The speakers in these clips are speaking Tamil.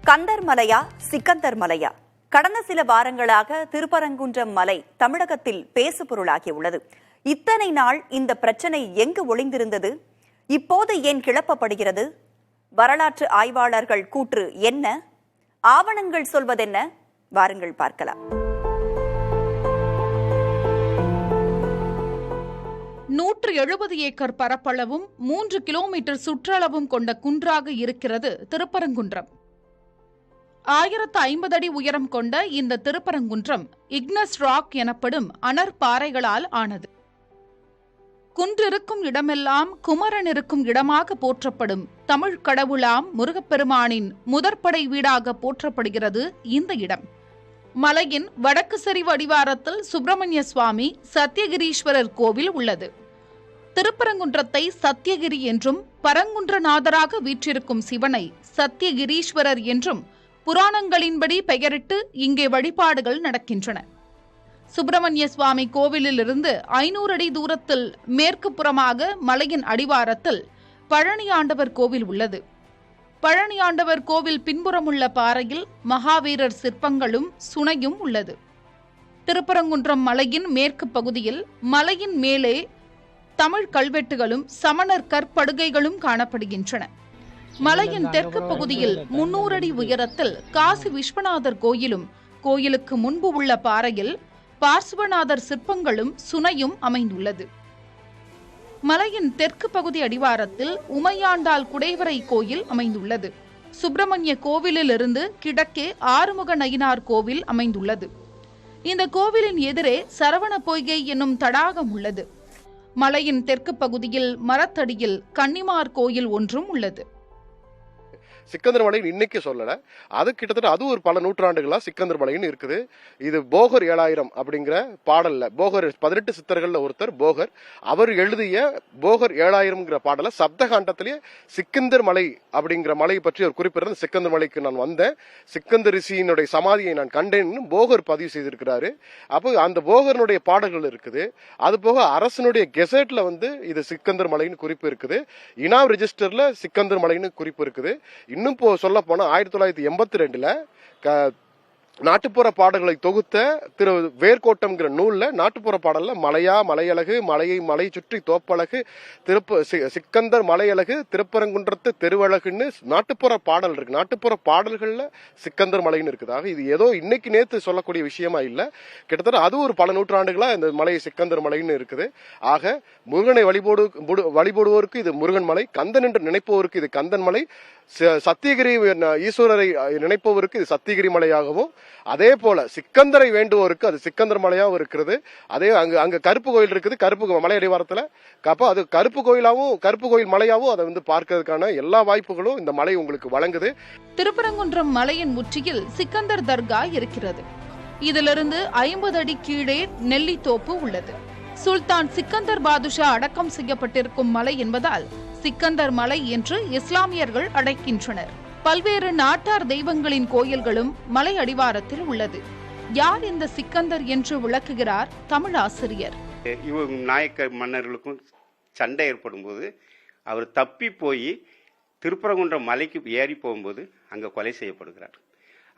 கந்தர் மலையா சிக்கந்தர் மலையா? கடந்த சில வாரங்களாக திருப்பரங்குன்றம் மலை தமிழகத்தில் பேசுபொருளாகியுள்ளது. இத்தனை நாள் இந்த பிரச்சனை எங்கு ஒளிந்திருந்தது? இப்போது ஏன் கிளப்பப்படுகிறது? வரலாற்று ஆய்வாளர்கள் கூற்று என்ன? ஆவணங்கள் சொல்வதென்ன? வாருங்கள் பார்க்கலாம். 170 ஏக்கர் பரப்பளவும் 3 கிலோமீட்டர் சுற்றளவும் கொண்ட குன்றாக இருக்கிறது திருப்பரங்குன்றம். 1050 அடி உயரம் கொண்ட இந்த திருப்பரங்குன்றம் இக்னஸ் ராக் எனப்படும் அனற் பாறைகளால் ஆனது. குன்றிருக்கும் இடமெல்லாம் குமரன் இருக்கும் இடமாக போற்றப்படும் தமிழ் கடவுளாம் முருகப்பெருமானின் முதற்படை வீடாக போற்றப்படுகிறது இந்த இடம். மலையின் வடக்கு சரிவு அடிவாரத்தில் சுப்பிரமணிய சுவாமி சத்தியகிரீஸ்வரர் கோவில் உள்ளது. திருப்பரங்குன்றத்தை சத்தியகிரி என்றும் பரங்குன்றநாதராக வீற்றிருக்கும் சிவனை சத்தியகிரீஸ்வரர் என்றும் புராணங்களின்படி பெயரிட்டு இங்கே வழிபாடுகள் நடக்கின்றன. சுப்பிரமணிய சுவாமி கோவிலிலிருந்து 500 அடி தூரத்தில் மேற்கு புறமாக மலையின் அடிவாரத்தில் பழனி ஆண்டவர் கோவில் உள்ளது. பழனி ஆண்டவர் கோவில் பின்புறமுள்ள பாறையில் மகாவீரர் சிற்பங்களும் சுனையும் உள்ளது. திருப்பரங்குன்றம் மலையின் மேற்கு பகுதியில் மலையின் மேலே தமிழ் கல்வெட்டுகளும் சமணர் கற்படுகைகளும் காணப்படுகின்றன. மலையின் தெற்கு பகுதியில் 300 அடி உயரத்தில் காசி விஸ்வநாதர் கோயிலும் கோயிலுக்கு முன்பு உள்ள பாறையில் பார்சுவநாதர் சிற்பங்களும் சுனையும் அமைந்துள்ளது. மலையின் தெற்கு பகுதி அடிவாரத்தில் உமையாண்டாள் குடைவரை கோயில் அமைந்துள்ளது. சுப்பிரமணிய கோவிலிலிருந்து கிழக்கே ஆறுமுக நயினார் கோவில் அமைந்துள்ளது. இந்த கோவிலின் எதிரே சரவண பொய்கை என்னும் தடாகம் உள்ளது. மலையின் தெற்கு பகுதியில் மரத்தடியில் கன்னிமார் கோயில் ஒன்றும் உள்ளது. சிக்கந்தர் மலைன்னு இன்னைக்கு சொல்லல, அது கிட்டத்தட்ட அது ஒரு பல நூற்றாண்டுகளா சிக்கந்தர் மலைன்னு இருக்குது. இது போகர் 7000 அப்படிங்கிற பாடல்ல, போகர் 18 சித்தர்கள்ல ஒருத்தர் போகர், அவர் எழுதிய போகர் 7000ங்கிற பாடல சப்தகாண்டத்திலேயே சிக்கந்தர் மலை அப்படிங்கிற மலையை பற்றி ஒரு குறிப்பிட்ட சிக்கந்தர் மலைக்கு நான் வந்தேன், சிக்கந்தர் ரிஷியினுடைய சமாதியை நான் கண்டேன்னு போகர் பதிவு செய்திருக்கிறாரு. அப்போ அந்த போகரனுடைய பாடல்கள் இருக்குது. அது போக அரசனுடைய கெசட்ல இது சிக்கந்தர் மலைன்னு குறிப்பு இருக்குது. இனாம் ரெஜிஸ்டர்ல சிக்கந்தர் மலைன்னு குறிப்பு இருக்குது. இன்னும் சொல்ல போனா 1982 நாட்டுப்புற பாடல்களை தொகுத்த திரு வேர்கோட்டம்ங்கிற நூல்ல நாட்டுப்புற பாடல்ல மலையா மலையழகு, மலையை மலை சுற்றி தோப்பழகு, சிக்கந்தர் மலையழகு, திருப்பரங்குன்றத்து தெருவழகுன்னு நாட்டுப்புற பாடல் இருக்கு. நாட்டுப்புற பாடல்கள்ல சிக்கந்தர் மலைன்னு இருக்குதாக. இது ஏதோ இன்னைக்கு நேத்து சொல்லக்கூடிய விஷயமா இல்ல, கிட்டத்தட்ட அது ஒரு பல நூற்றாண்டுகளா இந்த மலை சிக்கந்தர் மலைன்னு இருக்குது. ஆக முருகனை வழிபடுவோருக்கு இது முருகன் மலை, கந்தன் என்று நினைப்பவருக்கு இது கந்தன் மலை, சத்தியகிரி ஈஸ்வரரை நினைப்பவருக்கு இது சத்தியகிரி மலையாகவும், அதே போல சிக்கந்தரை வேண்டுவோருக்கு அது சிக்கந்தர் மலையாகவும் இருக்கிறது. அதே அங்க கருப்பு கோயில் இருக்குது, கருப்பு மலை அடிவாரத்துல. அப்போ அது கருப்பு கோயிலாவும் கருப்பு கோயில் மலையாவும் அதை பார்க்கறதுக்கான எல்லா வாய்ப்புகளும் இந்த மலை உங்களுக்கு வழங்குது. திருப்பரங்குன்றம் மலையின் உச்சியில் சிக்கந்தர் தர்கா இருக்கிறது. இதிலிருந்து 50 அடி கீழே நெல்லித்தோப்பு உள்ளது. சுல்தான் சிக்கந்தர் பாதுஷா அடக்கம் செய்யப்பட்டிருக்கும் மலை என்பதால் சிக்கந்தர் மலை என்று இஸ்லாமியர்கள் அழைக்கின்றனர். பல்வேறு நாட்டார் தெய்வங்களின் கோயில்களும் மலை அடிவாரத்தில் உள்ளது. யார் இந்த சிக்கந்தர் என்று விளக்குகிறார் தமிழ் ஆசிரியர். நாயக்க மன்னர்களுக்கும் சண்டை ஏற்படும் போது அவர் தப்பி போய் திருப்பரங்குன்றம் மலைக்கு ஏறி போகும்போது அங்க கொலை செய்யப்படுகிறார்.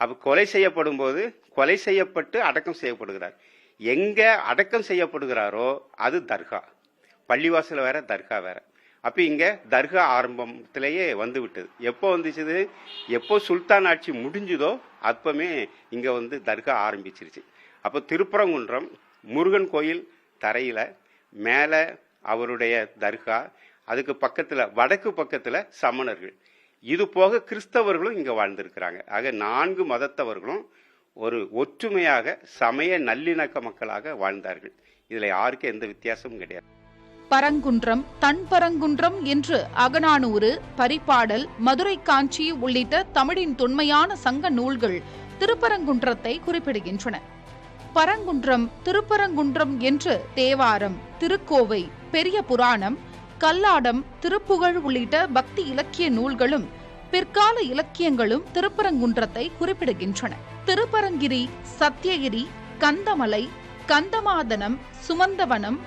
அப்ப கொலை செய்யப்படும் போது கொலை செய்யப்பட்டு அடக்கம் செய்யப்படுகிறார். எங்க அடக்கம் செய்யப்படுகிறாரோ அது தர்கா. பள்ளிவாசல வேற, தர்கா வேற. அப்ப இங்க தர்கா ஆரம்பத்திலேயே வந்து விட்டது. எப்போ வந்துச்சு? எப்போ சுல்தான் ஆட்சி முடிஞ்சுதோ அப்பமே இங்க தர்கா ஆரம்பிச்சிருச்சு. அப்போ திருப்பரங்குன்றம் முருகன் கோயில் தரையில, மேல அவருடைய தர்கா, அதுக்கு பக்கத்துல வடக்கு பக்கத்துல சமணர்கள், இது போக கிறிஸ்தவர்களும் இங்க வாழ்ந்திருக்கிறாங்க. ஆக 4 மதத்தவர்களும் ஒரு ஒற்றுமையாக சமய நல்லிணக்க மக்களாக வாழ்ந்தார்கள். இதுல யாருக்கு எந்த வித்தியாசமும் கிடையாது. பரங்குன்றம், தன்பரங்குன்றம் என்று அகநானூறு, பரிபாடல், மதுரை காஞ்சி உள்ளிட்ட தமிழின் தொன்மையான சங்க நூல்கள் திருப்பரங்குன்றத்தை குறிப்பிடுகின்றன. பரங்குன்றம், திருப்பரங்குன்றம் என்று தேவாரம், திருக்கோவை, பெரிய புராணம், கல்லாடம், திருப்புகழ் உள்ளிட்ட பக்தி இலக்கிய நூல்களும் பிற்கால இலக்கியங்களும் திருப்பரங்குன்றத்தை குறிப்பிடுகின்றன. திருப்பரங்கிரி, சத்தியகிரி, கந்தமலை, கந்தமாதனம், சுமந்தவனம்,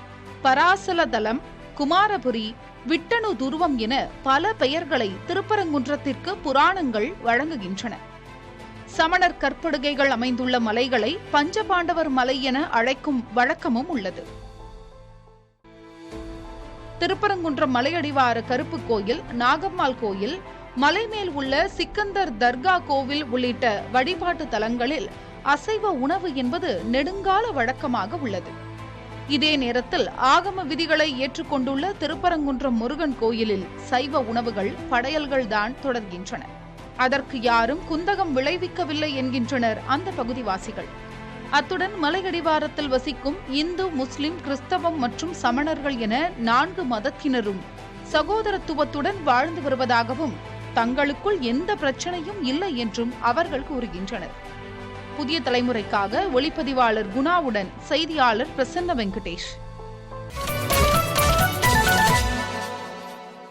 பராசலதலம், குமாரபுரி, விட்டணு துருவம் என பல பெயர்களை திருப்பரங்குன்றத்திற்கு புராணங்கள் வழங்குகின்றன. சமணர் கற்படுகைகள் அமைந்துள்ள மலைகளை பஞ்சபாண்டவர் மலை என அழைக்கும் வழக்கமும் உள்ளது. திருப்பரங்குன்றம் மலையடிவார கருப்பு கோயில், நாகம்மாள் கோயில், மலை மேல் உள்ள சிக்கந்தர் தர்கா கோவில் உள்ளிட்ட வழிபாட்டு தலங்களில் அசைவ உணவு என்பது நெடுங்கால வழக்கமாக உள்ளது. இதே நேரத்தில் ஆகம விதிகளை ஏற்றுக்கொண்டுள்ள திருப்பரங்குன்றம் முருகன் கோயிலில் சைவ உணவுகள், படையல்கள் தான் தொடர்கின்றன. அதற்கு யாரும் குந்தகம் விளைவிக்கவில்லை என்கின்றனர் அந்த பகுதிவாசிகள். அத்துடன் மலையடிவாரத்தில் வசிக்கும் இந்து, முஸ்லிம், கிறிஸ்தவம் மற்றும் சமணர்கள் என 4 மதத்தினரும் சகோதரத்துவத்துடன் வாழ்ந்து வருவதாகவும் தங்களுக்குள் எந்த பிரச்சனையும் இல்லை என்றும் அவர்கள் கூறுகின்றனர். புதிய தலைமுறைக்காக ஒளிப்பதிவாளர் குணாவுடன் செய்தியாளர் பிரசன்ன வெங்கடேஷ்.